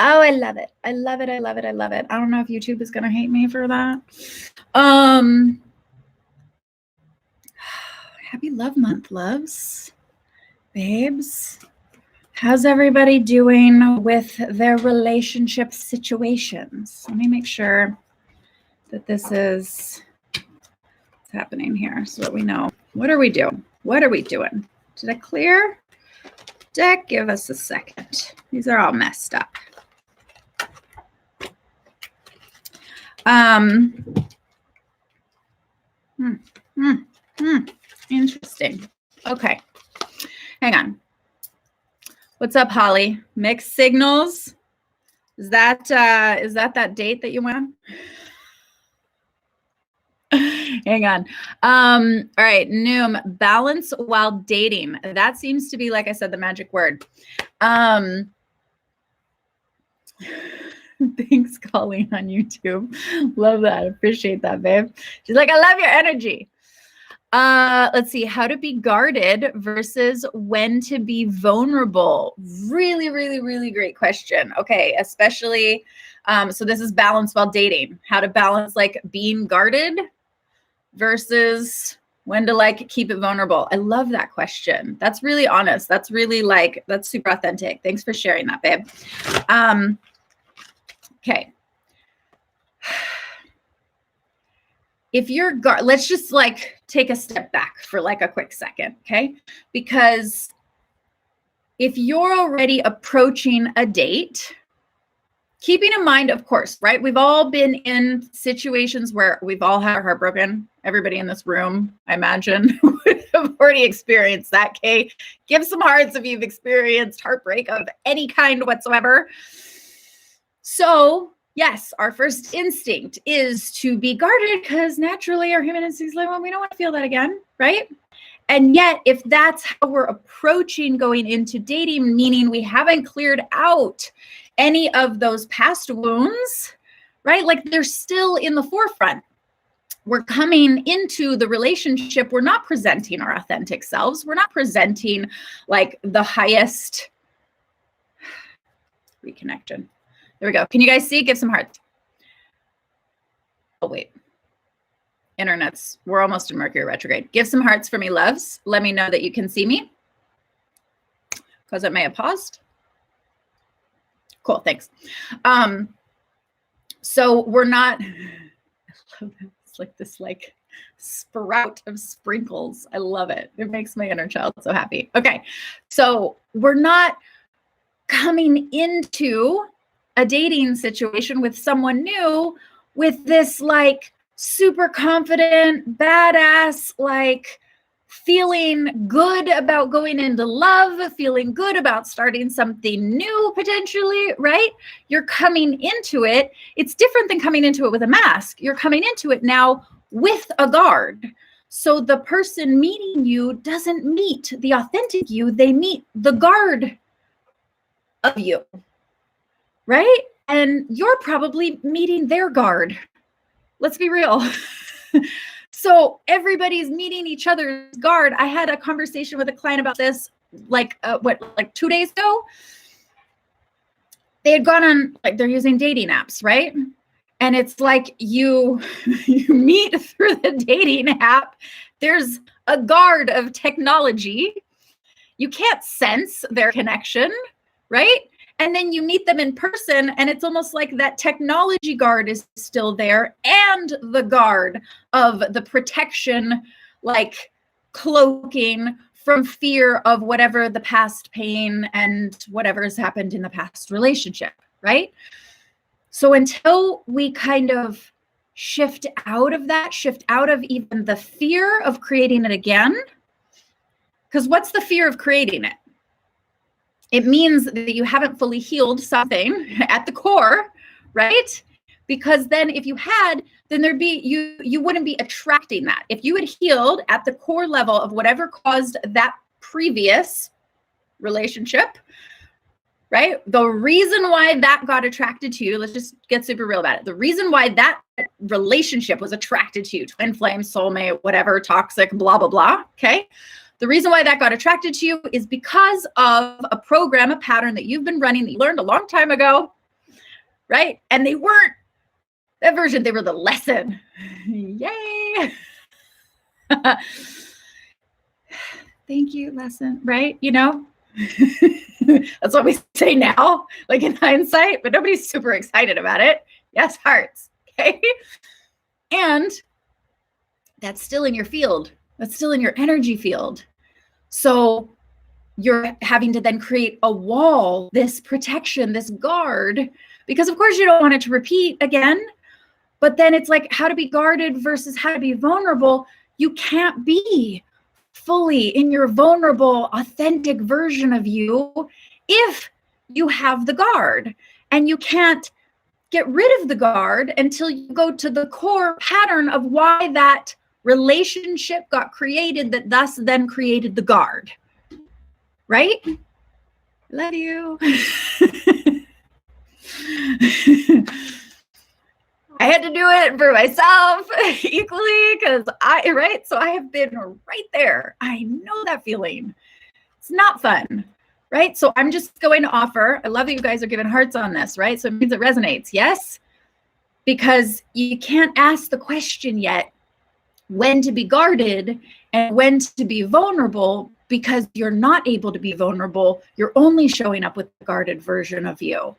Oh, I love it. I love it. I love it. I love it. I don't know if YouTube is going to hate me for that. Happy Love Month, loves, babes. How's everybody doing with their relationship situations? Let me make sure that this is what's happening here so that we know. What are we doing? What are we doing? Did I clear? Deck, give us a second. These are all messed up. Interesting. Okay. Hang on. What's up, Holly? Mixed signals. Is that date that you went on? Hang on. All right. Noom, balance while dating. That seems to be, like I said, the magic word. Thanks, Colleen on YouTube. Love that. Appreciate that, babe. She's like, I love your energy. Let's see, how to be guarded versus when to be vulnerable. Really, really, really great question. Okay, especially, so this is balance while dating. How to balance like being guarded versus when to like keep it vulnerable. I love that question. That's really honest. That's really like, that's super authentic. Thanks for sharing that, babe. Okay. If you're let's just like take a step back for like a quick second, okay? Because if you're already approaching a date, keeping in mind, of course, right? We've all been in situations where we've all had our heart broken. Everybody in this room, I imagine, would have already experienced that, okay? Give some hearts if you've experienced heartbreak of any kind whatsoever. So yes, our first instinct is to be guarded because naturally our human instinct is like, well, we don't want to feel that again, right? And yet, if that's how we're approaching going into dating, meaning we haven't cleared out any of those past wounds, right? Like they're still in the forefront. We're coming into the relationship. We're not presenting our authentic selves. We're not presenting like the highest reconnection. There we go. Can you guys see? Give some hearts. Oh, wait. Internet's, we're almost in Mercury retrograde. Give some hearts for me, loves. Let me know that you can see me because it may have paused. Cool, thanks. So we're not, I love it. It's like this like sprout of sprinkles. I love it. It makes my inner child so happy. Okay, so we're not coming into a dating situation with someone new with this like super confident, badass, like feeling good about going into love, feeling good about starting something new potentially, right? You're coming into it. It's different than coming into it with a mask. You're coming into it now with a guard. So the person meeting you doesn't meet the authentic you, they meet the guard of you. Right? And you're probably meeting their guard. Let's be real. So everybody's meeting each other's guard. I had a conversation with a client about this like 2 days ago. They had gone on, like they're using dating apps, right? And it's like you meet through the dating app. There's a guard of technology. You can't sense their connection, right? And then you meet them in person and it's almost like that technology guard is still there and the guard of the protection, like cloaking from fear of whatever the past pain and whatever has happened in the past relationship, right? So until we kind of shift out of that, shift out of even the fear of creating it again, because what's the fear of creating it? It means that you haven't fully healed something at the core, right? Because then if you had, then there'd be, you wouldn't be attracting that. If you had healed at the core level of whatever caused that previous relationship, right? The reason why that got attracted to you, let's just get super real about it. The reason why that relationship was attracted to you, twin flame, soulmate, whatever, toxic, blah, blah, blah, okay? The reason why that got attracted to you is because of a program, a pattern that you've been running that you learned a long time ago, right? And they weren't that version, they were the lesson. Yay. Thank you, lesson, right? You know, that's what we say now, like in hindsight, but nobody's super excited about it. Yes, hearts. Okay. And that's still in your field. That's still in your energy field. So you're having to then create a wall, this protection, this guard, because of course you don't want it to repeat again. But then it's like how to be guarded versus how to be vulnerable. You can't be fully in your vulnerable, authentic version of you if you have the guard. And you can't get rid of the guard until you go to the core pattern of why that relationship got created, that thus then created the guard. Right? Love you. I had to do it for myself equally because so I have been right there. I know that feeling. It's not fun, right? So I'm just going to offer, I love that you guys are giving hearts on this, right? So it means it resonates, yes? Because you can't ask the question yet when to be guarded and when to be vulnerable because you're not able to be vulnerable. You're only showing up with the guarded version of you,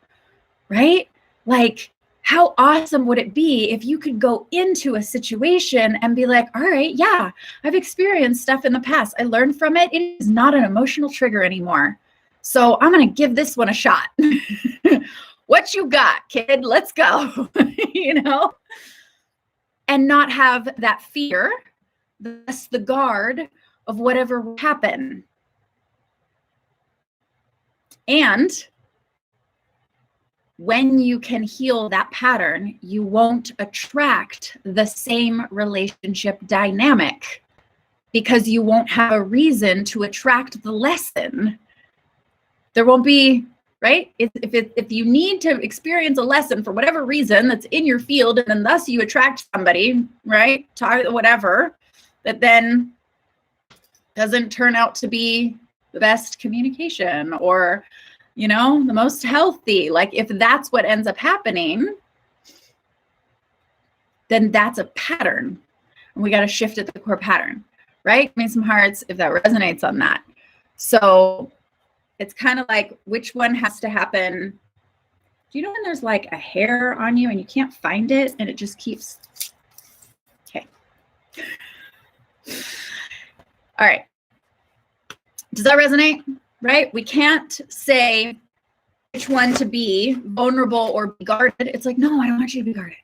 right? Like, how awesome would it be if you could go into a situation and be like, all right, yeah, I've experienced stuff in the past. I learned from it. It is not an emotional trigger anymore. So I'm going to give this one a shot. What you got, kid? Let's go. You know, and not have that fear, that's the guard of whatever will happen. And when you can heal that pattern, you won't attract the same relationship dynamic because you won't have a reason to attract the lesson. There won't be, right? If you need to experience a lesson for whatever reason that's in your field, and then thus you attract somebody, right? Whatever, that then doesn't turn out to be the best communication or, you know, the most healthy. Like if that's what ends up happening, then that's a pattern. And we got to shift at the core pattern, right? Give me some hearts if that resonates on that. So it's kind of like which one has to happen. Do you know when there's like a hair on you and you can't find it and it just keeps, okay. All right. Does that resonate? Right? We can't say which one to be, vulnerable or be guarded. It's like, no, I don't want you to be guarded.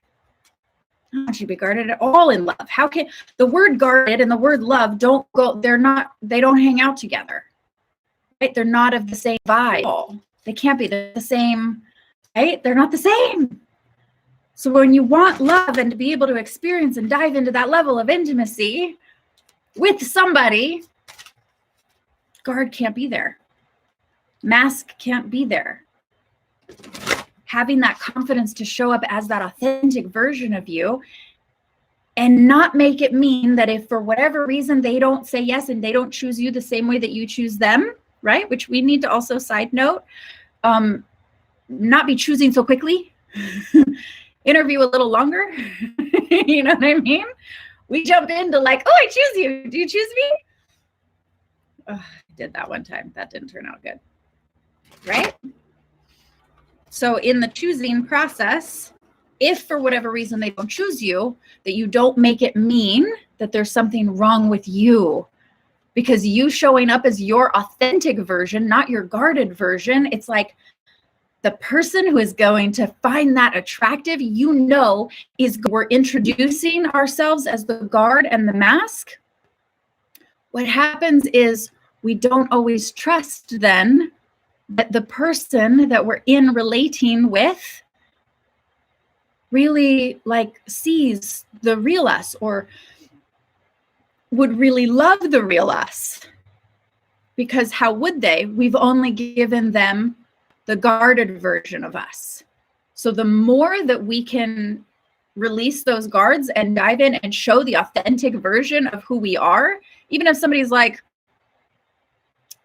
I don't want you to be guarded at all in love. How can the word guarded and the word love don't go, they don't hang out together, right? They're not of the same vibe. They can't be the same, right? They're not the same. So when you want love and to be able to experience and dive into that level of intimacy with somebody, guard can't be there. Mask can't be there. Having that confidence to show up as that authentic version of you and not make it mean that if for whatever reason they don't say yes and they don't choose you the same way that you choose them, right? Which we need to also side note, not be choosing so quickly, interview a little longer. You know what I mean? We jump into like, oh, I choose you. Do you choose me? Oh, I did that one time. That didn't turn out good. Right? So in the choosing process, if for whatever reason they don't choose you, that you don't make it mean that there's something wrong with you. Because you showing up as your authentic version, not your guarded version, it's like the person who is going to find that attractive, you know, we're introducing ourselves as the guard and the mask. What happens is we don't always trust then that the person that we're in relating with really like sees the real us or would really love the real us. Because how would they? We've only given them the guarded version of us. So the more that we can release those guards and dive in and show the authentic version of who we are, even if somebody's like,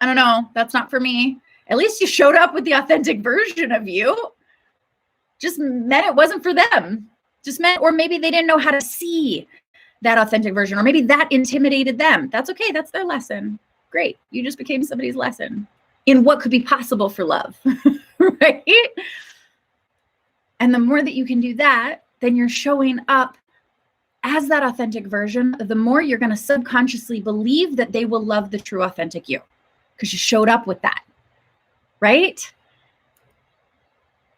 I don't know, that's not for me. At least you showed up with the authentic version of you. just meant it wasn't for them. Just meant, or maybe they didn't know how to see that authentic version, or maybe that intimidated them. That's okay. That's their lesson. Great. You just became somebody's lesson in what could be possible for love, right? And the more that you can do that, then you're showing up as that authentic version, the more you're going to subconsciously believe that they will love the true authentic you because you showed up with that, right?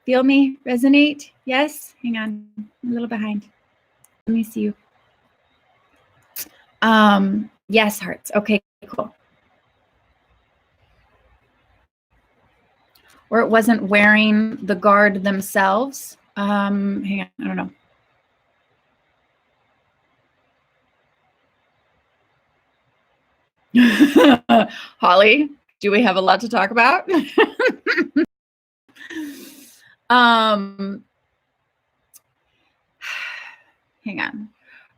Feel me? Resonate? Yes? Hang on. I'm a little behind. Let me see you. Yes, hearts. Okay, cool. Or it wasn't wearing the guard themselves. Hang on, I don't know. Holly, do we have a lot to talk about? Hang on.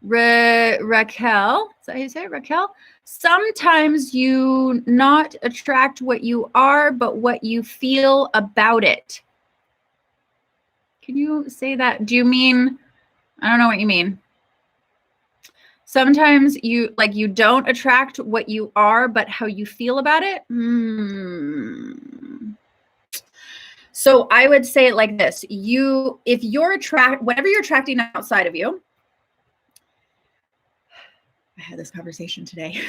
Raquel, is that how you say it? Raquel? Sometimes you not attract what you are, but what you feel about it. Can you say that? Do you mean, I don't know what you mean. Sometimes you don't attract what you are, but how you feel about it. So I would say it like this. If you're whatever you're attracting outside of you, I had this conversation today.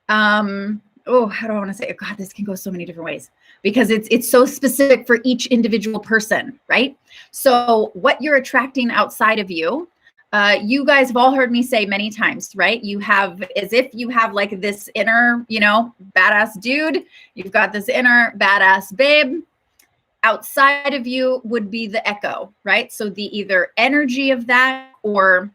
How do I want to say it? God, this can go so many different ways because it's so specific for each individual person, right? So what you're attracting outside of you, you guys have all heard me say many times, right? You have, as if you have like this inner, badass dude, you've got this inner badass babe. Outside of you would be the echo, right? So the either energy of that or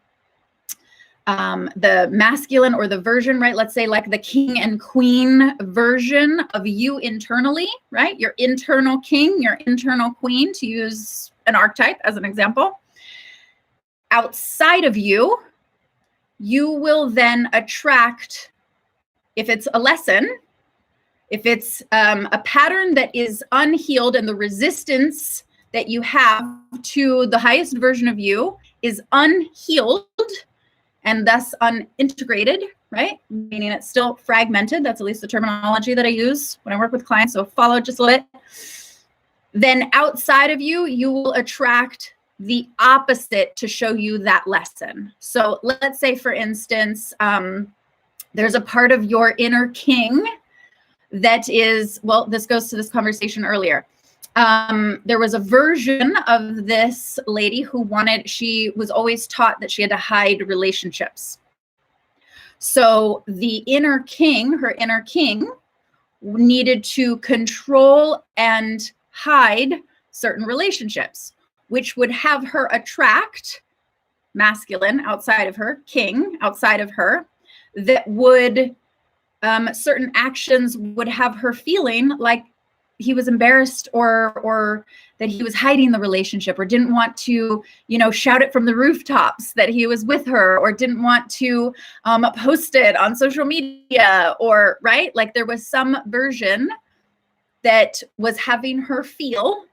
the masculine or the version, right? Let's say like the king and queen version of you internally, right? Your internal king, your internal queen, to use an archetype as an example. Outside of you, you will then attract, if it's a lesson, if it's a pattern that is unhealed and the resistance that you have to the highest version of you is unhealed, and thus unintegrated, right? Meaning it's still fragmented. That's at least the terminology that I use when I work with clients. So follow just a little bit. Then outside of you, you will attract the opposite to show you that lesson. So let's say, for instance, there's a part of your inner king that is, well, this goes to this conversation earlier. There was a version of this lady who she was always taught that she had to hide relationships. So the inner king, her inner king, needed to control and hide certain relationships, which would have her attract masculine outside of her, king outside of her, that would, certain actions would have her feeling like he was embarrassed or that he was hiding the relationship or didn't want to, shout it from the rooftops that he was with her or didn't want to post it on social media or, right? Like there was some version that was having her feel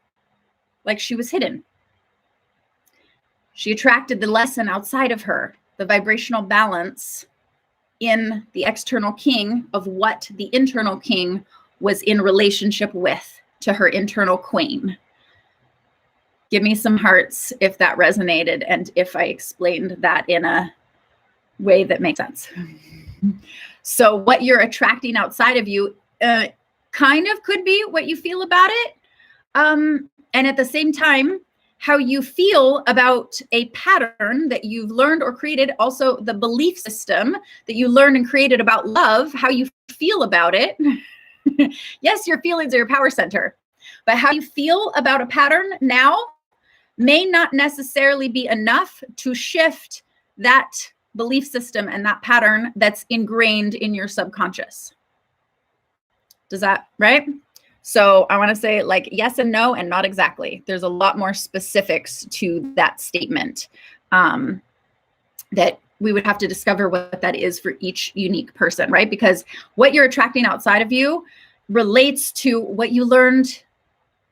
like she was hidden. She attracted the lesson outside of her, the vibrational balance in the external king of what the internal king was in relationship with to her internal queen. Give me some hearts if that resonated and if I explained that in a way that makes sense. So what you're attracting outside of you kind of could be what you feel about it. And at the same time, how you feel about a pattern that you've learned or created, also the belief system that you learned and created about love, how you feel about it. Yes, your feelings are your power center, but how you feel about a pattern now may not necessarily be enough to shift that belief system and that pattern that's ingrained in your subconscious. Does that, right? So I want to say like yes and no and not exactly. There's a lot more specifics to that statement that we would have to discover what that is for each unique person, right? Because what you're attracting outside of you relates to what you learned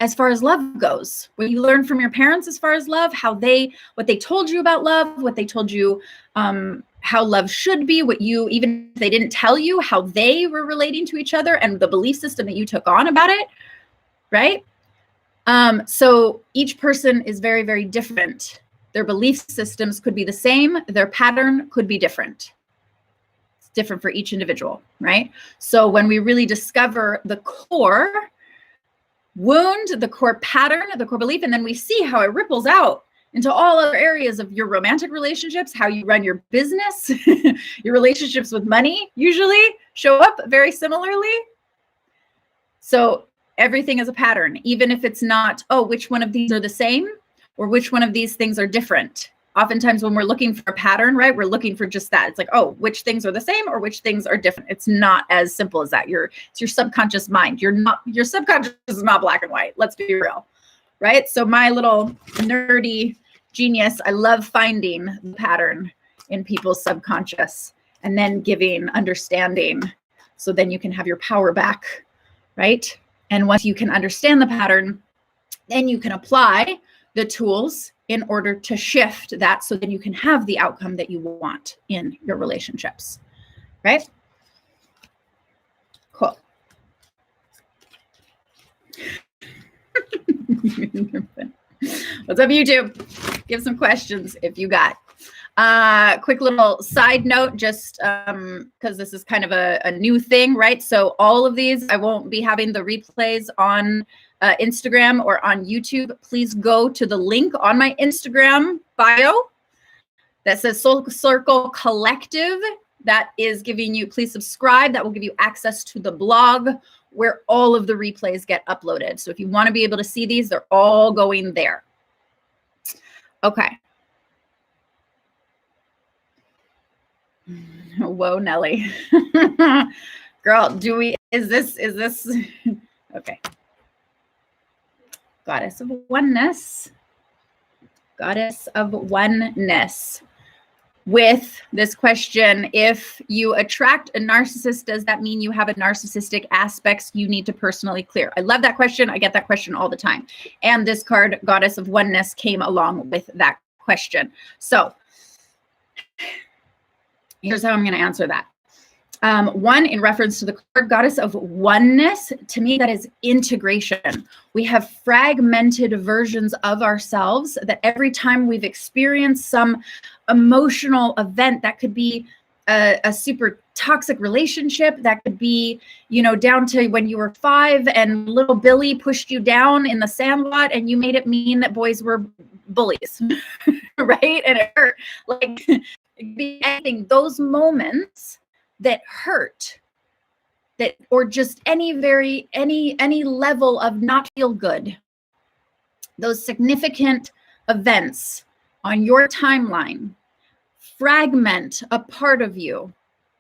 as far as love goes. What you learn from your parents as far as love, what they told you about love, what they told you, how love should be, what you, even if they didn't tell you, how they were relating to each other, and the belief system that you took on about it, right? So each person is very, very different. Their belief systems could be the same. Their pattern could be different. It's different for each individual, right? So when we really discover the core wound, the core pattern, the core belief, and then we see how it ripples out into all other areas of your romantic relationships, how you run your business, your relationships with money usually show up very similarly. So everything is a pattern, even if it's not, oh, which one of these are the same or which one of these things are different. Oftentimes when we're looking for a pattern, right, we're looking for just that. It's like, oh, which things are the same or which things are different. It's not as simple as that. It's your subconscious mind. Your subconscious is not black and white. Let's be real, right? So my little nerdy genius, I love finding the pattern in people's subconscious and then giving understanding. So then you can have your power back, right? And once you can understand the pattern, then you can apply the tools in order to shift that so that you can have the outcome that you want in your relationships, right? Cool. What's up, YouTube? Give some questions if you got. Quick little side note, just because this is kind of a new thing, right? So all of these, I won't be having the replays on Instagram or on YouTube. Please go to the link on my Instagram bio that says Soul Circle Collective. That is giving you, please subscribe. That will give you access to the blog where all of the replays get uploaded. So if you want to be able to see these, they're all going there. Okay. Whoa, Nelly. Girl, is this, okay. Goddess of oneness. Goddess of oneness. With this question, if you attract a narcissist, does that mean you have a narcissistic aspects you need to personally clear? I love that question. I get that question all the time. And this card, Goddess of Oneness, came along with that question. So here's how I'm going to answer that. One, in reference to the card Goddess of Oneness, to me, that is integration. We have fragmented versions of ourselves that every time we've experienced some emotional event, that could be a super toxic relationship, that could be, down to when you were 5 and little Billy pushed you down in the sandlot and you made it mean that boys were bullies, right? And it hurt. Like, it could be anything. Those moments that hurt, that, or just any level of not feel good, those significant events on your timeline fragment a part of you.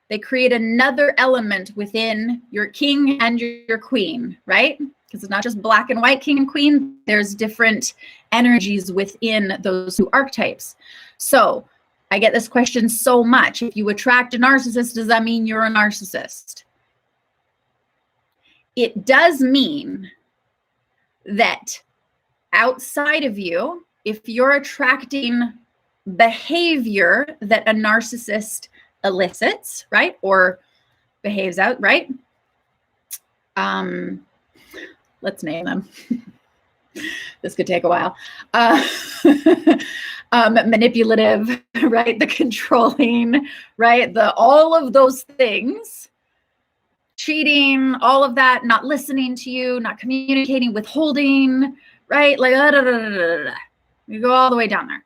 They create another element within your king and your queen, right? Because it's not just black and white king and queen. There's different energies within those two archetypes. So I get this question so much. If you attract a narcissist, does that mean you're a narcissist? It does mean that outside of you, if you're attracting behavior that a narcissist elicits, right? Or behaves out, right? Let's name them. This could take a while. Manipulative, right? The controlling, right? All of those things, cheating, all of that, not listening to you, not communicating, withholding, right? Like, you go all the way down there.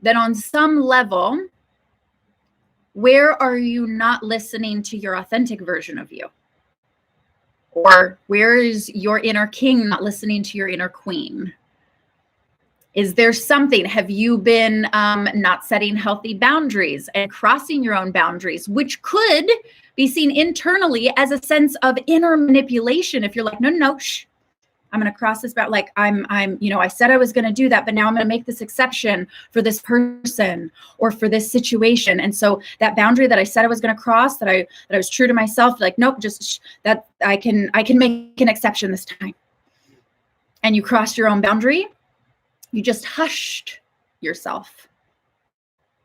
Then on some level, where are you not listening to your authentic version of you? Or where is your inner king not listening to your inner queen? Is there something, have you been not setting healthy boundaries and crossing your own boundaries, which could be seen internally as a sense of inner manipulation? If you're like, no, shh, I'm going to cross this boundary. Like I said I was going to do that, but now I'm going to make this exception for this person or for this situation. And so that boundary that I said I was going to cross, that I was true to myself, like, nope, just that I can make an exception this time. and you crossed your own boundary, you just hushed yourself.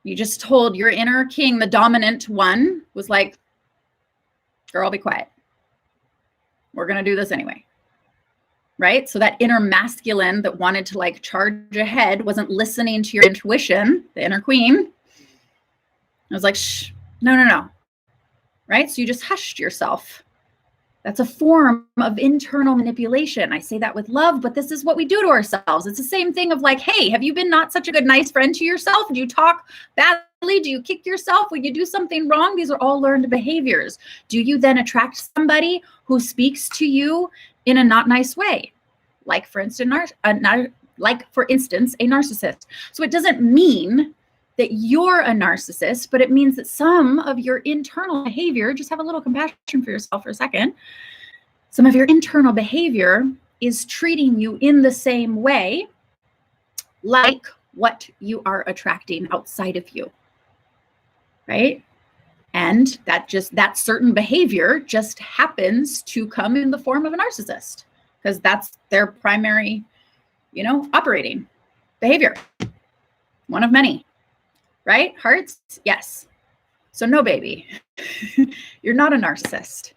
You just told your inner king, the dominant one, was like, girl, be quiet. We're going to do this anyway. Right? So that inner masculine that wanted to like charge ahead wasn't listening to your intuition, the inner queen. I was like, shh, no. Right? So you just hushed yourself. That's a form of internal manipulation. I say that with love, but this is what we do to ourselves. It's the same thing of like, hey, have you been not such a good, nice friend to yourself? Do you talk badly? Do you kick yourself when you do something wrong? These are all learned behaviors. Do you then attract somebody who speaks to you in a not nice way? Like for instance, a narcissist. So it doesn't mean that you're a narcissist, but it means that some of your internal behavior, just have a little compassion for yourself for a second. Some of your internal behavior is treating you in the same way, like what you are attracting outside of you, right? And that certain behavior just happens to come in the form of a narcissist because that's their primary, operating behavior. One of many. Right? Hearts? Yes. So no, baby, you're not a narcissist.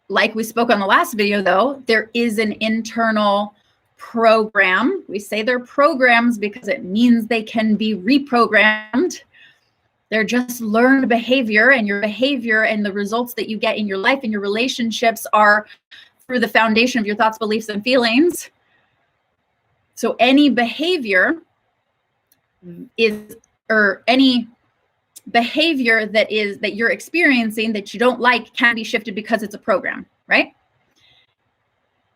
Like we spoke on the last video, though, there is an internal program. We say they're programs because it means they can be reprogrammed. They're just learned behavior, and your behavior and the results that you get in your life and your relationships are through the foundation of your thoughts, beliefs, and feelings. So any behavior any behavior that you're experiencing that you don't like can be shifted because it's a program, right?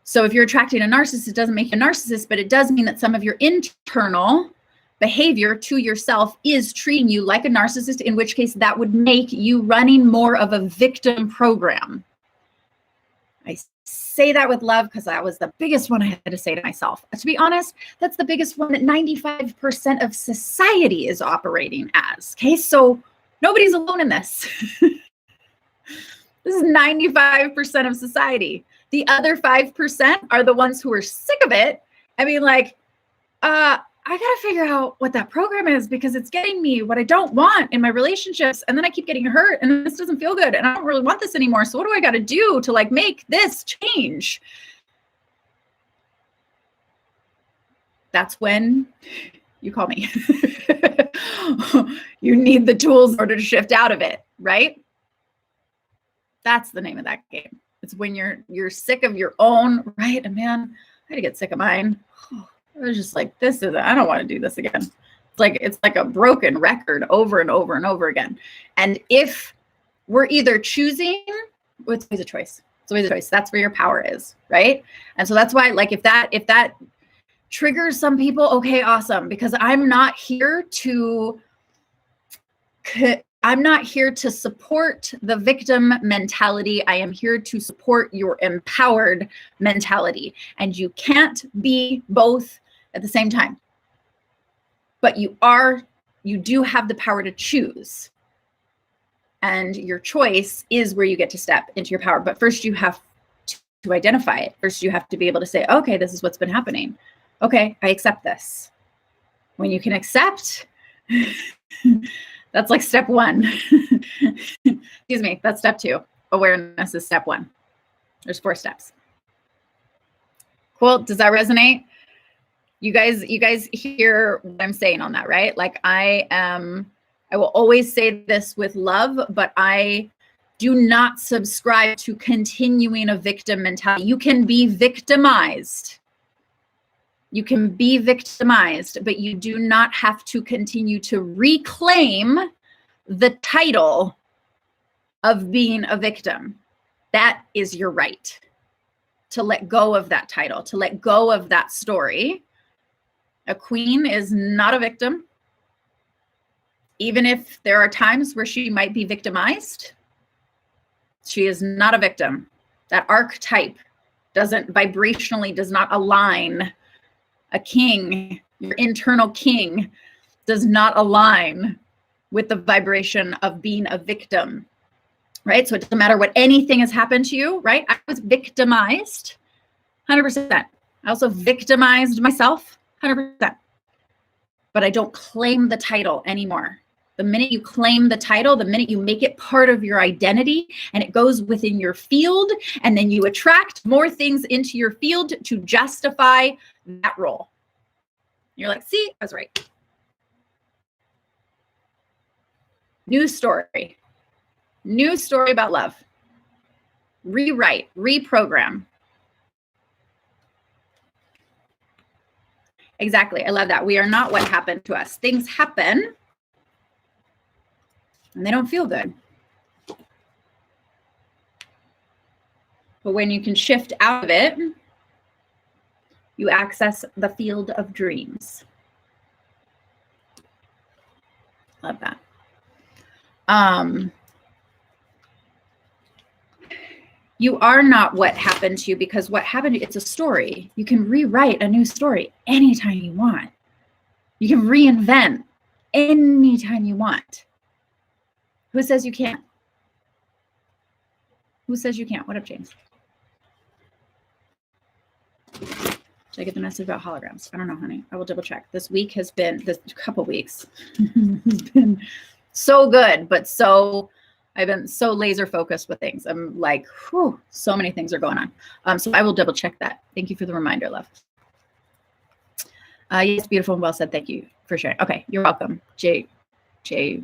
So if you're attracting a narcissist, it doesn't make you a narcissist, but it does mean that some of your internal behavior to yourself is treating you like a narcissist, in which case that would make you running more of a victim program. I say that with love because that was the biggest one I had to say to myself. To be honest, that's the biggest one that 95% of society is operating as. Okay, so nobody's alone in this. This is 95% of society. The other 5% are the ones who are sick of it. I mean, like, I got to figure out what that program is because it's getting me what I don't want in my relationships. And then I keep getting hurt and this doesn't feel good. And I don't really want this anymore. So what do I got to do to like make this change? That's when you call me. You need the tools in order to shift out of it, right? That's the name of that game. It's when you're sick of your own, right? And man, I had to get sick of mine. I was just like, I don't want to do this again. It's like a broken record over and over and over again. And if we're either choosing, it's always a choice. It's always a choice. That's where your power is, right? And so that's why, like, if that triggers some people, okay, awesome. Because I'm not here to support the victim mentality. I am here to support your empowered mentality. And you can't be both at the same time. But you do have the power to choose. And your choice is where you get to step into your power. But first you have to identify it. First you have to be able to say, okay, this is what's been happening. Okay, I accept this. When you can accept, that's like step one. Excuse me, that's step two. Awareness is step one. There's 4 steps. Cool, does that resonate? You guys hear what I'm saying on that, right? Like I will always say this with love, but I do not subscribe to continuing a victim mentality. You can be victimized. You can be victimized, but you do not have to continue to reclaim the title of being a victim. That is your right to let go of that title, to let go of that story. A queen is not a victim. Even if there are times where she might be victimized, she is not a victim. That archetype does not align. A king, your internal king, does not align with the vibration of being a victim, right? So it doesn't matter what anything has happened to you, right? I was victimized. 100%. I also victimized myself, 100%. But I don't claim the title anymore. The minute you claim the title, the minute you make it part of your identity and it goes within your field, and then you attract more things into your field to justify that role. You're like, see, I was right. New story. New story about love. Rewrite, reprogram. Exactly. I love that. We are not what happened to us. Things happen and they don't feel good. But when you can shift out of it, you access the field of dreams. Love that. You are not what happened to you, because what happened to you, it's a story. You can rewrite a new story anytime you want. You can reinvent anytime you want. Who says you can't? Who says you can't? What up, James? Should I get the message about holograms? I don't know, honey. I will double check. This week has been, this couple weeks has been so good, but I've been so laser focused with things. I'm like, whew, so many things are going on. So I will double check that. Thank you for the reminder, love. Yes, beautiful and well said. Thank you for sharing. Okay, you're welcome. J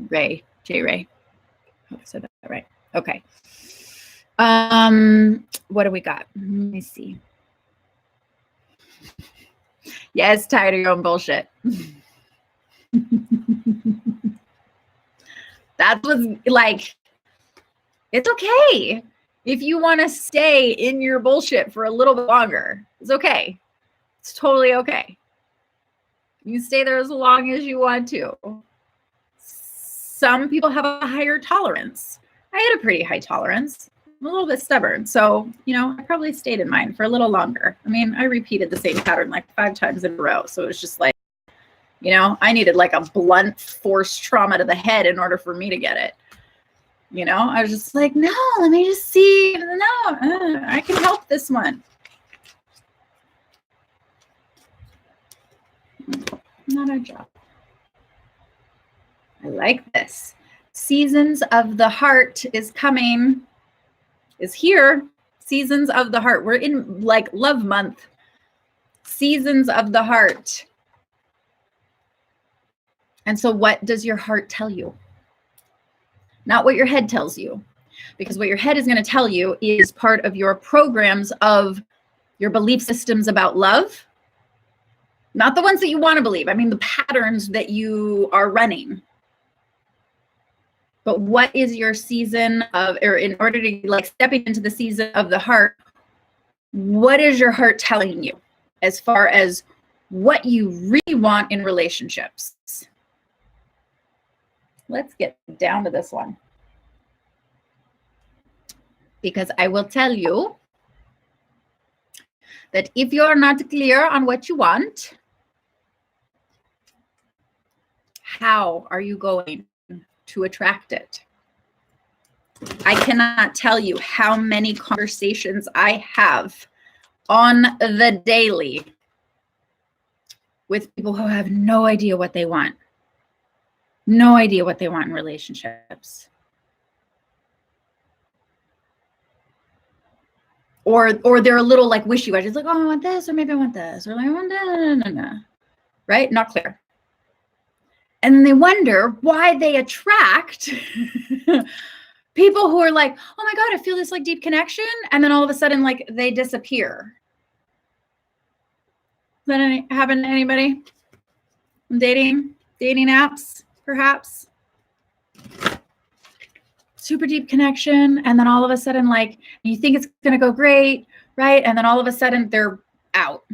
Ray. Hope I said that right. Okay. What do we got? Let me see. Yes, tired of your own bullshit. That's what's like. It's okay if you want to stay in your bullshit for a little bit longer. It's okay. It's totally okay. You can stay there as long as you want to. Some people have a higher tolerance. I had a pretty high tolerance. I'm a little bit stubborn. So, I probably stayed in mine for a little longer. I mean, I repeated the same pattern like 5 times in a row. So it was just like, I needed like a blunt force trauma to the head in order for me to get it. I was just like, no, let me just see. No, I can help this one. Not our job. I like this. Seasons of the Heart is coming, is here. Seasons of the Heart. We're in like love month. Seasons of the Heart. And so what does your heart tell you? Not what your head tells you, because what your head is going to tell you is part of your programs of your belief systems about love, not the ones that you want to believe. I mean, the patterns that you are running. But what is your season of, or in order to like stepping into the season of the heart, what is your heart telling you as far as what you really want in relationships? Let's get down to this one. Because I will tell you that if you're not clear on what you want, how are you going to attract it? I cannot tell you how many conversations I have on the daily with people who have no idea what they want. No idea what they want in relationships. Or they're a little like wishy-washy. It's like, oh, I want this, or maybe I want this, or like, I want that, no. Right? Not clear. And then they wonder why they attract people who are like, oh my God, I feel this like deep connection. And then all of a sudden, like they disappear. Does that happen to anybody? Dating apps, perhaps? Super deep connection. And then all of a sudden, like you think it's going to go great, right? And then all of a sudden they're out.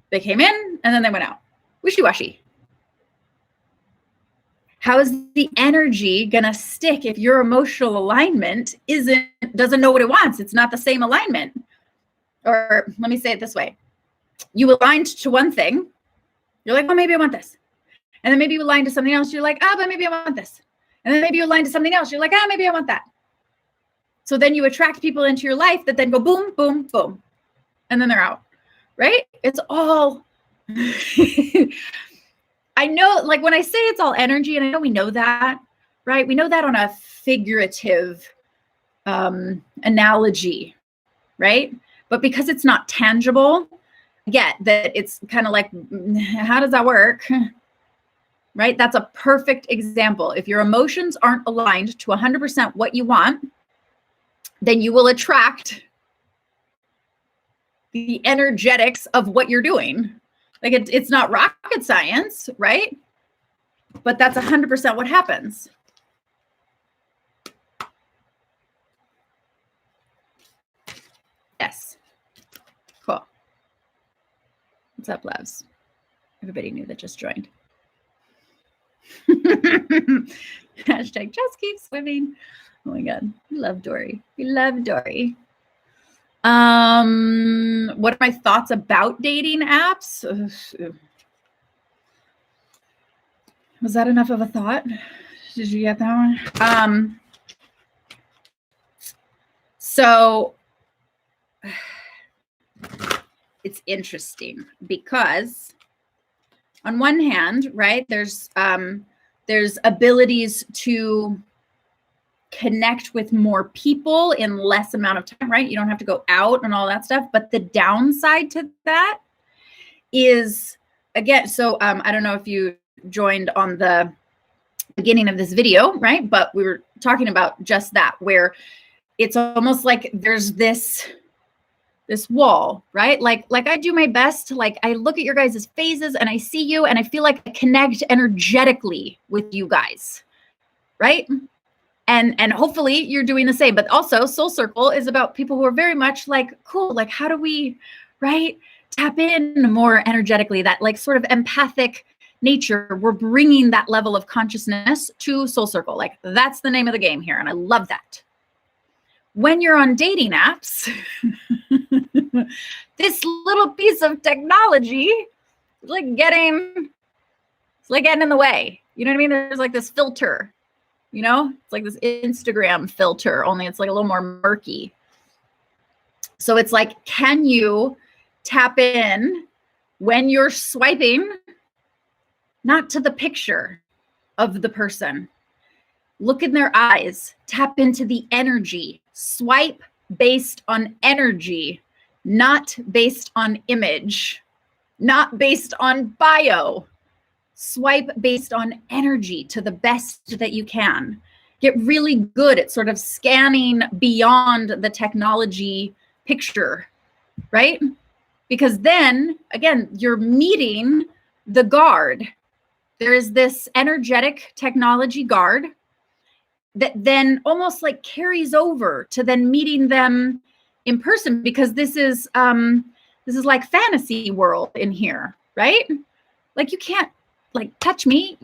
They came in and then they went out. Wishy-washy. How is the energy going to stick if your emotional alignment doesn't know what it wants? It's not the same alignment. Or let me say it this way. You aligned to one thing. You're like, oh, maybe I want this. And then maybe you align to something else. You're like, but maybe I want this. And then maybe you align to something else. You're like, maybe I want that. So then you attract people into your life that then go boom, boom, boom. and then they're out, right? It's all, I know, like when I say it's all energy, and I know we know that, right? We know that on a figurative analogy, right? But because it's not tangible, I get that it's kind of like, how does that work? Right? That's a perfect example. If your emotions aren't aligned to 100% what you want, then you will attract the energetics of what you're doing. Like it's not rocket science, right? But that's 100% what happens. Yes. Cool. What's up, loves? Everybody new that just joined. Hashtag just keep swimming. Oh my God. We love Dory. We love Dory. What are my thoughts about dating apps? Was that enough of a thought? Did you get that one? So it's interesting because on one hand, right, there's abilities to connect with more people in less amount of time, right? You don't have to go out and all that stuff. But the downside to that is, again, so I don't know if you joined on the beginning of this video, right? But we were talking about just that, where it's almost like there's this wall, right? Like I do my best to, like, I look at your guys' faces and I see you and I feel like I connect energetically with you guys, right? And hopefully you're doing the same. But also Soul Circle is about people who are very much like, cool, like how do we, right, tap in more energetically, that like sort of empathic nature. We're bringing that level of consciousness to Soul Circle. Like that's the name of the game here. And I love that. When you're on dating apps, this little piece of technology is like getting in the way. You know what I mean? There's like this filter, you know, it's like this Instagram filter, only it's like a little more murky. So it's like, can you tap in when you're swiping, not to the picture of the person? Look in their eyes, tap into the energy, swipe based on energy, not based on image, not based on bio. Swipe based on energy to the best that you can. Get really good at sort of scanning beyond the technology picture, right? Because then, again, you're meeting the guard. There is this energetic technology guard that then almost like carries over to then meeting them in person, because this is like fantasy world in here, right? Like you can't like touch me.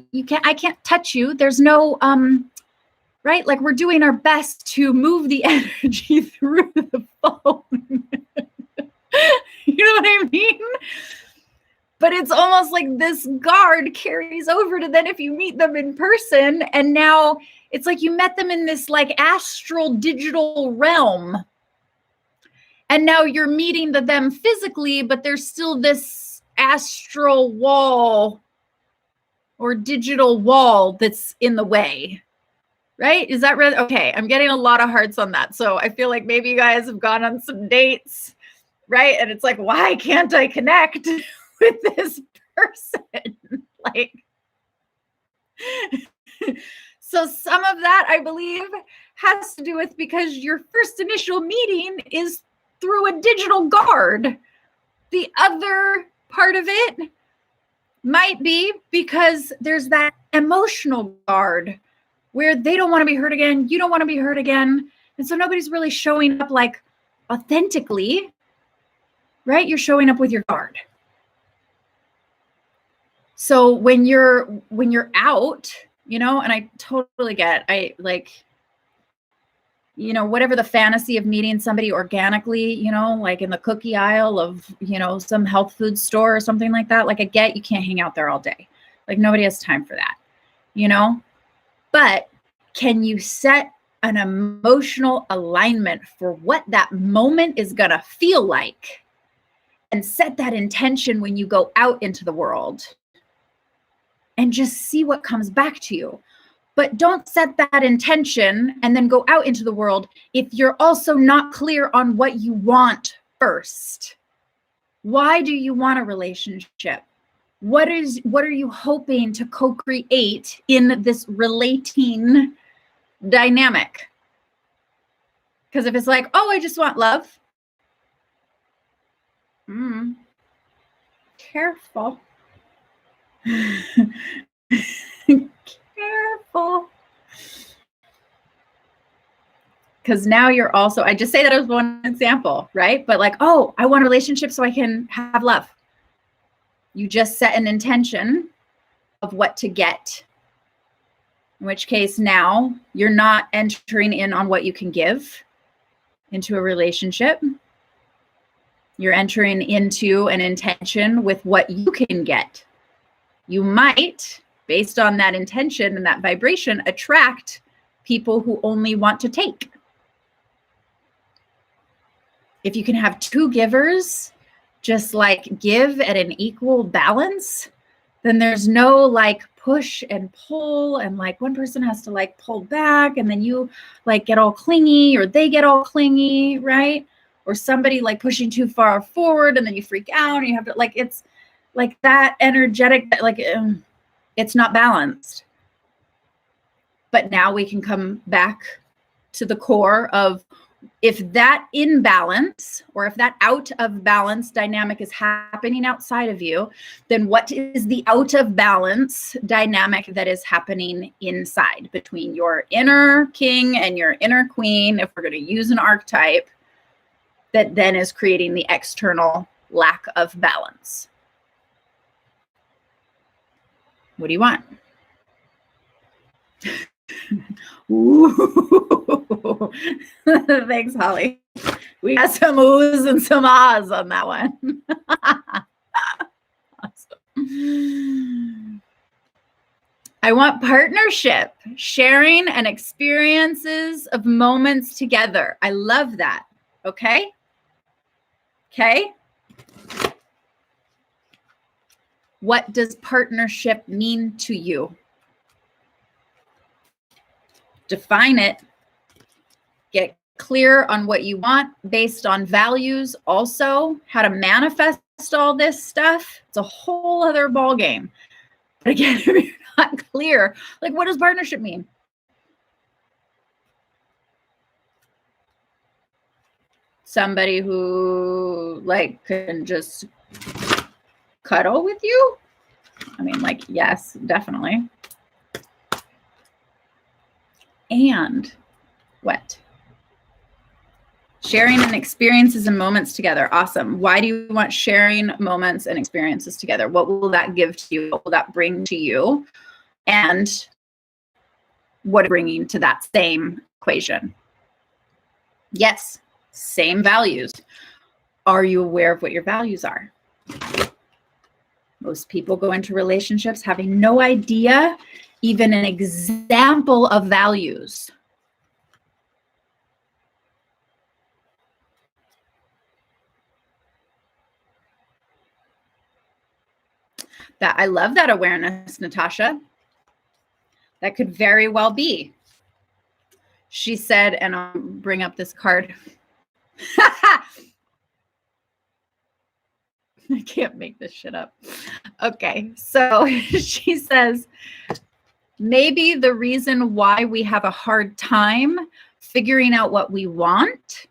I can't touch you. There's no, right? Like we're doing our best to move the energy through the phone. You know what I mean? But it's almost like this guard carries over to then if you meet them in person, and now it's like you met them in this like astral digital realm. And now you're meeting them physically, but there's still this astral wall or digital wall that's in the way, right? Is that right? Okay, I'm getting a lot of hearts on that. So I feel like maybe you guys have gone on some dates, right? And it's like, why can't I connect with this person? Like, so some of that, I believe, has to do with because your first initial meeting is through a digital guard. The other part of it might be because there's that emotional guard where they don't want to be hurt again. You don't want to be hurt again. And so nobody's really showing up like authentically, right? You're showing up with your guard. So when you're out, you know, and I totally get, I like, you know, whatever the fantasy of meeting somebody organically, you know, like in the cookie aisle of, you know, some health food store or something like that. Like I get, you can't hang out there all day. Like nobody has time for that, you know, but can you set an emotional alignment for what that moment is going to feel like? and set that intention when you go out into the world and just see what comes back to you. But don't set that intention and then go out into the world if you're also not clear on what you want first. Why do you want a relationship? What are you hoping to co-create in this relating dynamic? Because if it's like, oh, I just want love. Careful. Careful. Because now you're also, I just say that as one example, right? But like, oh, I want a relationship so I can have love. You just set an intention of what to get. In which case now you're not entering in on what you can give into a relationship. You're entering into an intention with what you can get. You might, based on that intention and that vibration, attract people who only want to take. If you can have two givers, just like give at an equal balance, then there's no like push and pull and like one person has to like pull back and then you like get all clingy or they get all clingy, right? Or somebody like pushing too far forward and then you freak out and you have to like, it's like that energetic, like it's not balanced. But now we can come back to the core of if that imbalance or if that out of balance dynamic is happening outside of you, then what is the out of balance dynamic that is happening inside between your inner king and your inner queen, if we're going to use an archetype, that then is creating the external lack of balance? What do you want? Ooh. Thanks, Holly. We got some oohs and some ahs on that one. Awesome. I want partnership, sharing and experiences of moments together. I love that. Okay. Okay. What does partnership mean to you? Define it. Get clear on what you want based on values. Also, how to manifest all this stuff. It's a whole other ball game. But again, if you're not clear, like what does partnership mean? Somebody who like can just cuddle with you? I mean, like, yes, definitely. And what? Sharing and experiences and moments together. Awesome. Why do you want sharing moments and experiences together? What will that give to you? What will that bring to you? And what are bringing to that same equation? Yes, same values. Are you aware of what your values are? Most people go into relationships having no idea, even an example of values. That I love that awareness, Natasha. That could very well be. She said, and I'll bring up this card. I can't make this shit up. Okay, so she says, maybe the reason why we have a hard time figuring out what we want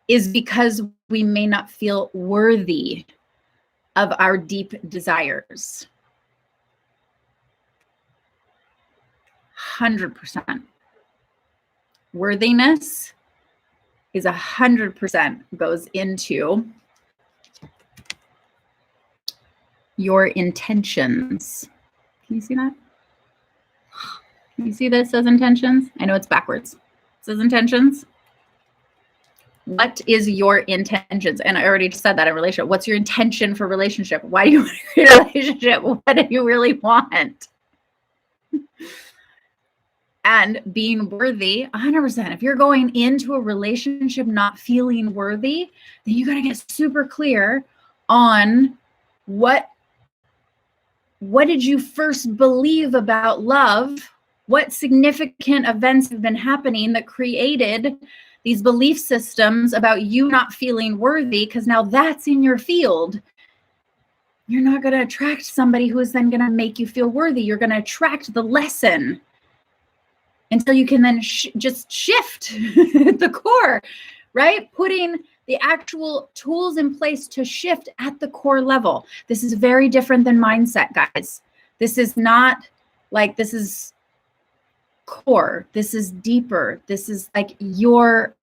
is because we may not feel worthy of our deep desires. 100%. Worthiness is 100% goes into your intentions. Can you see that? Can you see this as intentions? I know it's backwards. It says intentions. What is your intentions? And I already said that in relationship. What's your intention for relationship? Why do you want to create a relationship? What do you really want? And being worthy, 100%. If you're going into a relationship not feeling worthy, then you got to get super clear on what did you first believe about love? What significant events have been happening that created these belief systems about you not feeling worthy? Because now that's in your field. You're not going to attract somebody who is then going to make you feel worthy. You're going to attract the lesson until you can then just shift the core, right? Putting the actual tools in place to shift at the core level. This is very different than mindset, guys. This is not like, this is core. This is deeper. This is like your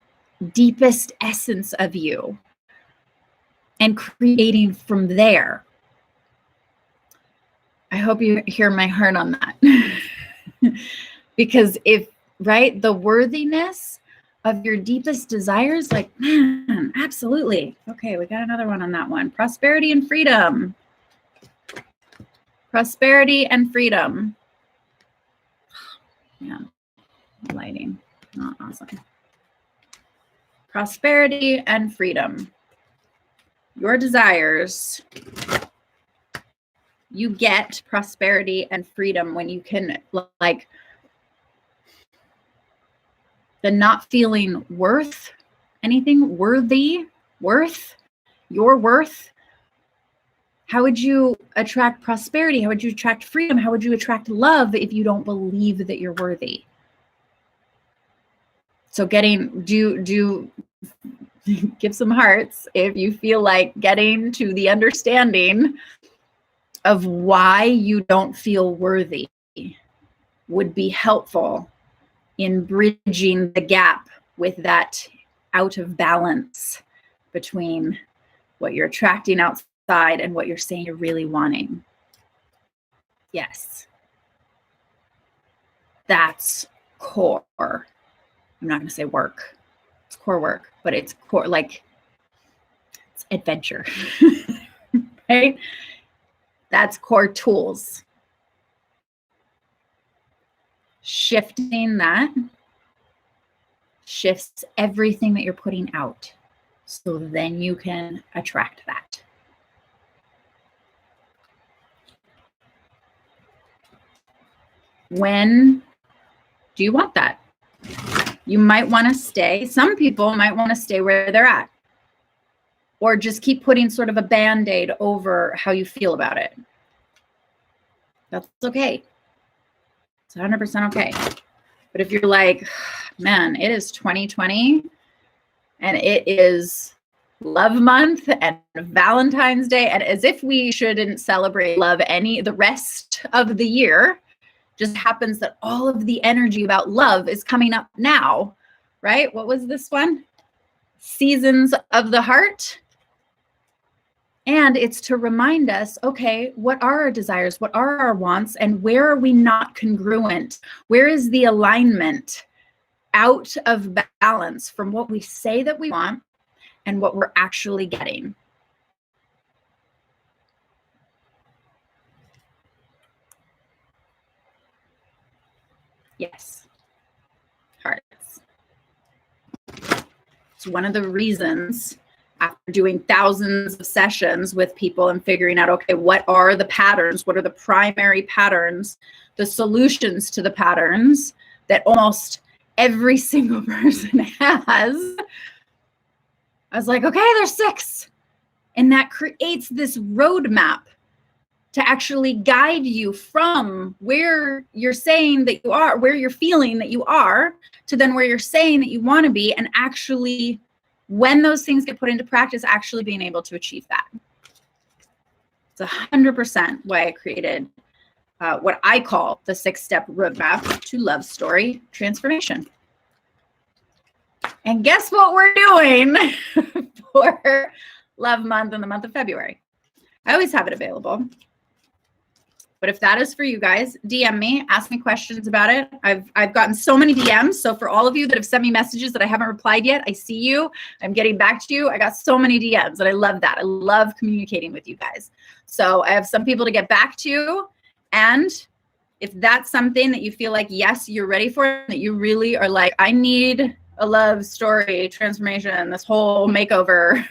deepest essence of you and creating from there. I hope you hear my heart on that. Because if, right, the worthiness of your deepest desires, like, man, absolutely. Okay, we got another one on that one. Prosperity and freedom. Prosperity and freedom. Man, lighting, not awesome. Prosperity and freedom. Your desires. You get prosperity and freedom when you can, like, the not feeling worth anything, worthy, worth, your worth. How would you attract prosperity? How would you attract freedom? How would you attract love if you don't believe that you're worthy? So do give some hearts if you feel like getting to the understanding of why you don't feel worthy would be helpful in bridging the gap with that out of balance between what you're attracting outside and what you're saying you're really wanting. Yes. That's core. I'm not going to say work. It's core work, but it's core, like, it's adventure, right? That's core tools. Shifting that shifts everything that you're putting out. So then you can attract that. When do you want that? You might want to stay. Some people might want to stay where they're at, or just keep putting sort of a Band-Aid over how you feel about it. That's okay. It's 100% okay. But if you're like, man, it is 2020 and it is Love Month and Valentine's Day, and as if we shouldn't celebrate love the rest of the year, just happens that all of the energy about love is coming up now, right? What was this one? Seasons of the Heart. And it's to remind us, okay, what are our desires? What are our wants? And where are we not congruent? Where is the alignment out of balance from what we say that we want and what we're actually getting? Yes. Hearts. It's one of the reasons, after doing thousands of sessions with people and figuring out, okay, what are the patterns? What are the primary patterns, the solutions to the patterns that almost every single person has? I was like, okay, there's 6. And that creates this roadmap to actually guide you from where you're saying that you are, where you're feeling that you are, to then where you're saying that you want to be, and actually, when those things get put into practice, actually being able to achieve that. It's 100% why I created what I call the 6-step roadmap to love story transformation. And guess what we're doing for Love Month in the month of February? I always have it available. But if that is for you guys, DM me, ask me questions about it. I've gotten so many DMs. So for all of you that have sent me messages that I haven't replied yet, I see you. I'm getting back to you. I got so many DMs and I love that. I love communicating with you guys. So I have some people to get back to. And if that's something that you feel like, yes, you're ready for, that you really are like, I need a love story transformation, this whole makeover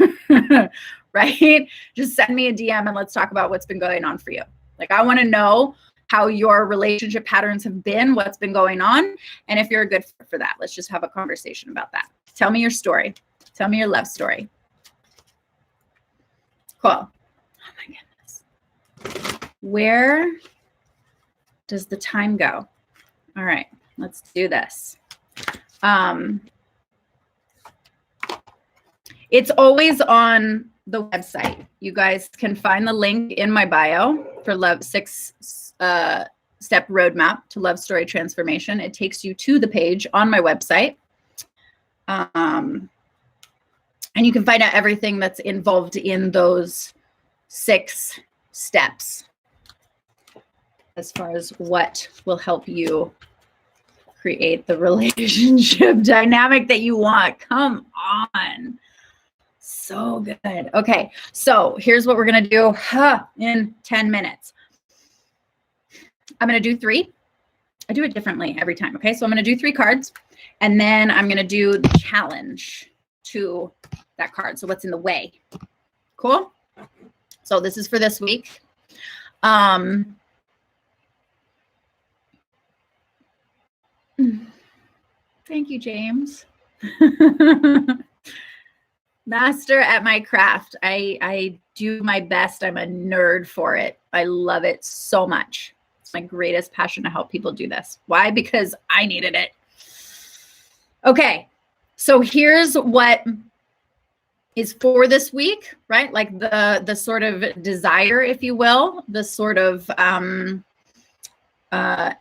right? Just send me a DM and let's talk about what's been going on for you. Like, I want to know how your relationship patterns have been, what's been going on, and if you're a good fit for that. Let's just have a conversation about that. Tell me your story. Tell me your love story. Cool. Oh my goodness. Where does the time go? All right, let's do this. It's always on the website. You guys can find the link in my bio for Love 6-step roadmap to love story transformation. It takes you to the page on my website. And you can find out everything that's involved in those 6 steps as far as what will help you create the relationship dynamic that you want. Come on. So good. Okay, so here's what we're going to do in 10 minutes. I'm going to do 3. I do it differently every time. Okay, so I'm going to do 3 cards, and then I'm going to do the challenge to that card. So what's in the way? Cool. So this is for this week. Thank you, James. Master at my craft. I do my best. I'm a nerd for it. I love it so much. It's my greatest passion to help people do this. Why? Because I needed it. Okay, so here's what is for this week, right? Like the sort of desire, if you will, the sort of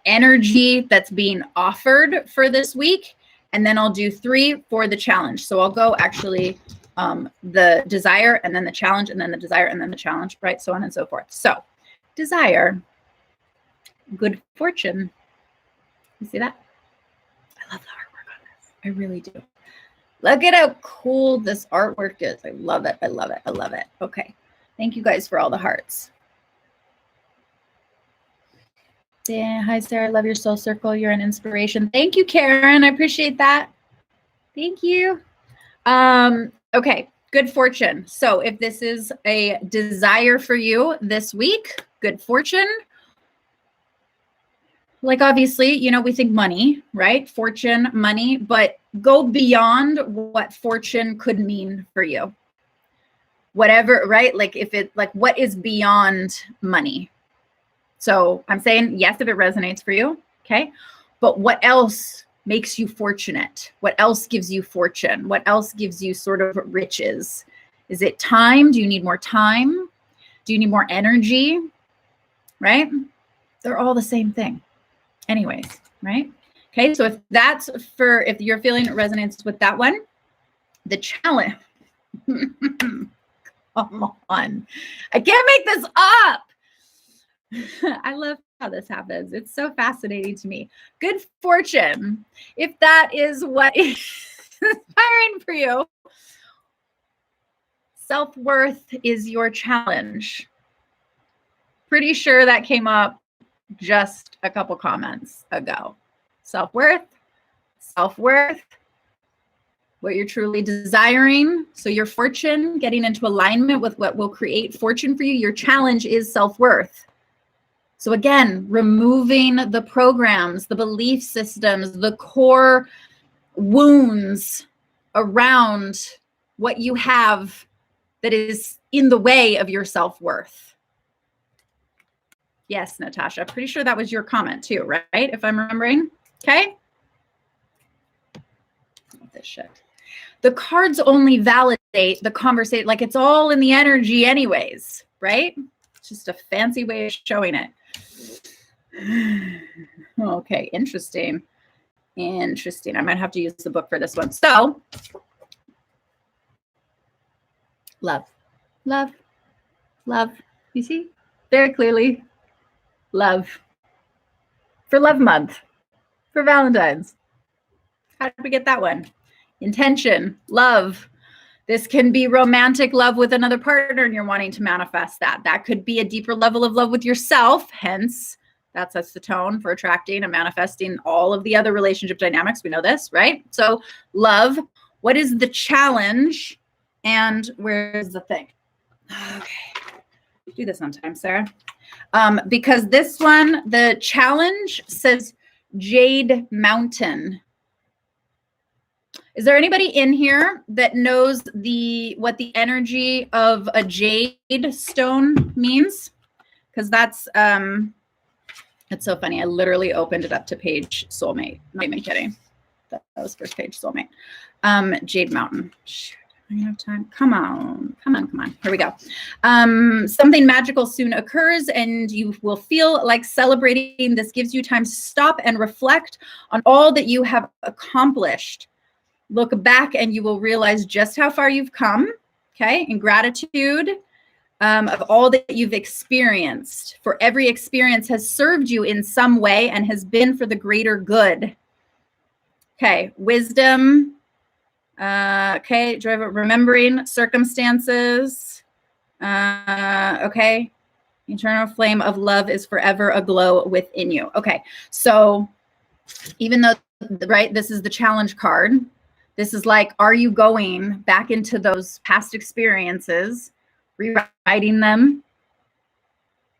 energy that's being offered for this week. And then I'll do 3 for the challenge. So I'll go actually the desire, and then the challenge, and then the desire, and then the challenge, right? So on and so forth. So desire, good fortune. You see that? I love the artwork on this. I really do. Look at how cool this artwork is. I love it. I love it. I love it. Okay. Thank you guys for all the hearts. Yeah, hi, Sarah. I love your soul circle. You're an inspiration. Thank you, Karen. I appreciate that. Thank you. Okay, good fortune. So if this is a desire for you this week, good fortune. Like, obviously, you know, we think money, right? Fortune, money, but go beyond what fortune could mean for you. Whatever, right? Like, if it, like, what is beyond money? So I'm saying, yes, if it resonates for you, okay? But what else makes you fortunate? What else gives you fortune? What else gives you sort of riches? Is it time? Do you need more time? Do you need more energy? Right? They're all the same thing. Anyways, right? Okay, so if that's for, if you're feeling it resonates with that one, the challenge. Come on. I can't make this up. I love how this happens. It's so fascinating to me. Good fortune. If that is what is inspiring for you, self-worth is your challenge. Pretty sure that came up just a couple comments ago. Self-worth, self-worth, what you're truly desiring. So your fortune, getting into alignment with what will create fortune for you. Your challenge is self-worth. So again, removing the programs, the belief systems, the core wounds around what you have that is in the way of your self-worth. Yes, Natasha, pretty sure that was your comment too, right? If I'm remembering, okay? This shit. The cards only validate the conversation, like it's all in the energy anyways, right? It's just a fancy way of showing it. Okay, interesting. Interesting. I might have to use the book for this one. So, love, love, love. You see? Very clearly. Love. For Love Month. For Valentine's. How did we get that one? Intention, love. This can be romantic love with another partner and you're wanting to manifest that. That could be a deeper level of love with yourself. Hence, that sets the tone for attracting and manifesting all of the other relationship dynamics. We know this, right? So love, what is the challenge and where's the thing? Okay. Do this on time, Sarah. Because this one, the challenge says Jade Mountain. Is there anybody in here that knows what the energy of a jade stone means? Because that's it's so funny. I literally opened it up to page soulmate. Not even kidding. That was first page soulmate. Jade Mountain. Shoot, I don't have time. Come on. Here we go. Something magical soon occurs and you will feel like celebrating. This gives you time to stop and reflect on all that you have accomplished. Look back and you will realize just how far you've come, okay? In gratitude of all that you've experienced. For every experience has served you in some way and has been for the greater good. Okay, wisdom. Okay, joy of remembering circumstances. Okay, eternal flame of love is forever aglow within you. Okay, so even though, right, this is the challenge card. This is like, are you going back into those past experiences, rewriting them,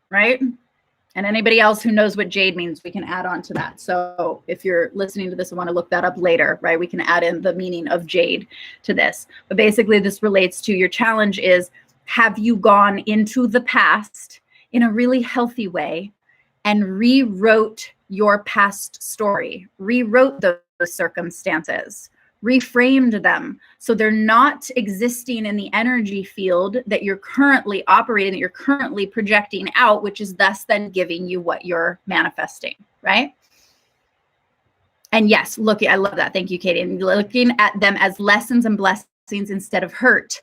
right? And anybody else who knows what jade means, we can add on to that. So if you're listening to this and want to look that up later, right, we can add in the meaning of jade to this. But basically this relates to your challenge is, have you gone into the past in a really healthy way and rewrote your past story, rewrote those circumstances, reframed them so they're not existing in the energy field that you're currently operating, that you're currently projecting out, which is thus then giving you what you're manifesting, right? And yes, look, I love that. Thank you, Katie. And looking at them as lessons and blessings instead of hurt.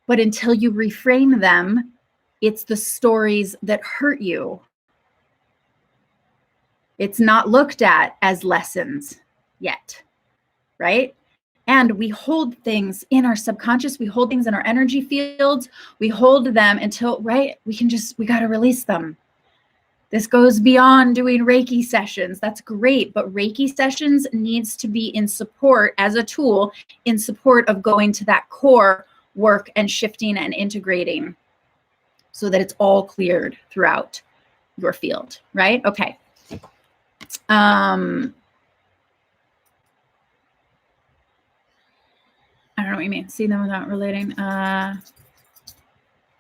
But until you reframe them, it's the stories that hurt you. It's not looked at as lessons yet, right? And we hold things in our subconscious. We hold things in our energy fields. We hold them until, right, we got to release them. This goes beyond doing Reiki sessions. That's great. But Reiki sessions needs to be in support as a tool in support of going to that core work and shifting and integrating so that it's all cleared throughout your field, right? Okay. I don't know what you mean. See them without relating.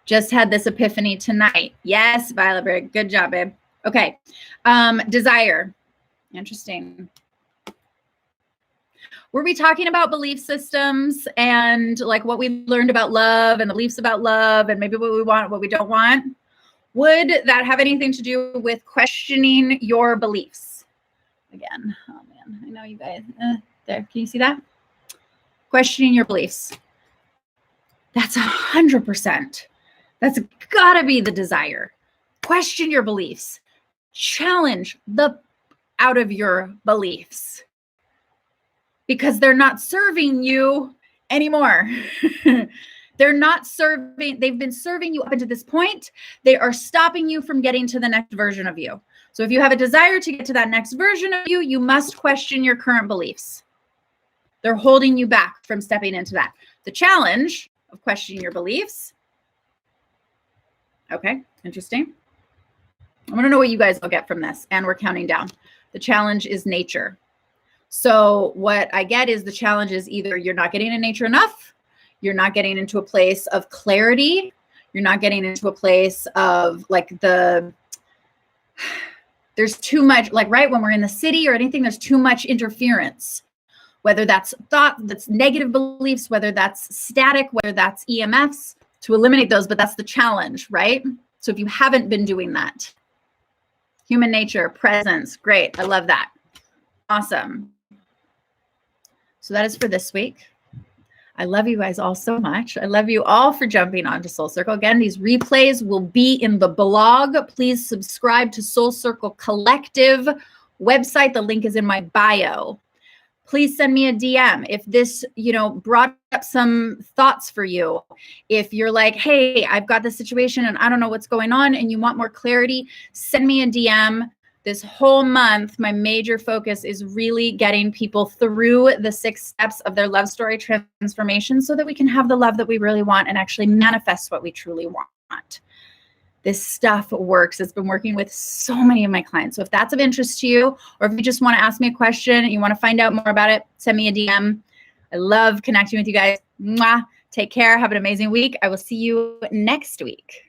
Just had this epiphany tonight. Yes, Violet Brig. Good job, babe. Okay. Desire. Interesting. Were we talking about belief systems and like what we learned about love and the beliefs about love and maybe what we want, what we don't want? Would that have anything to do with questioning your beliefs? Again, oh man, I know you guys. There, can you see that? Questioning your beliefs. That's 100%. That's gotta be the desire. Question your beliefs. Challenge the out of your beliefs because they're not serving you anymore. They're not serving. They've been serving you up until this point. They are stopping you from getting to the next version of you. So if you have a desire to get to that next version of you, you must question your current beliefs. They're holding you back from stepping into that. The challenge of questioning your beliefs. Okay, interesting. I want to know what you guys will get from this. And we're counting down. The challenge is nature. So what I get is the challenge is either you're not getting in nature enough, you're not getting into a place of clarity, you're not getting into a place of like there's too much, like right when we're in the city or anything, there's too much interference. Whether that's thought, that's negative beliefs, whether that's static, whether that's EMFs, to eliminate those, but that's the challenge, right? So if you haven't been doing that, human nature, presence, great, I love that. Awesome. So that is for this week. I love you guys all so much. I love you all for jumping onto Soul Circle. Again, these replays will be in the blog. Please subscribe to Soul Circle Collective website. The link is in my bio. Please send me a DM if this, brought up some thoughts for you. If you're like, hey, I've got this situation and I don't know what's going on and you want more clarity, send me a DM. this whole month, my major focus is really getting people through the 6 steps of their love story transformation so that we can have the love that we really want and actually manifest what we truly want. This stuff works. It's been working with so many of my clients. So if that's of interest to you, or if you just want to ask me a question and you want to find out more about it, send me a DM. I love connecting with you guys. Mwah. Take care. Have an amazing week. I will see you next week.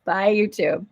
Bye, YouTube.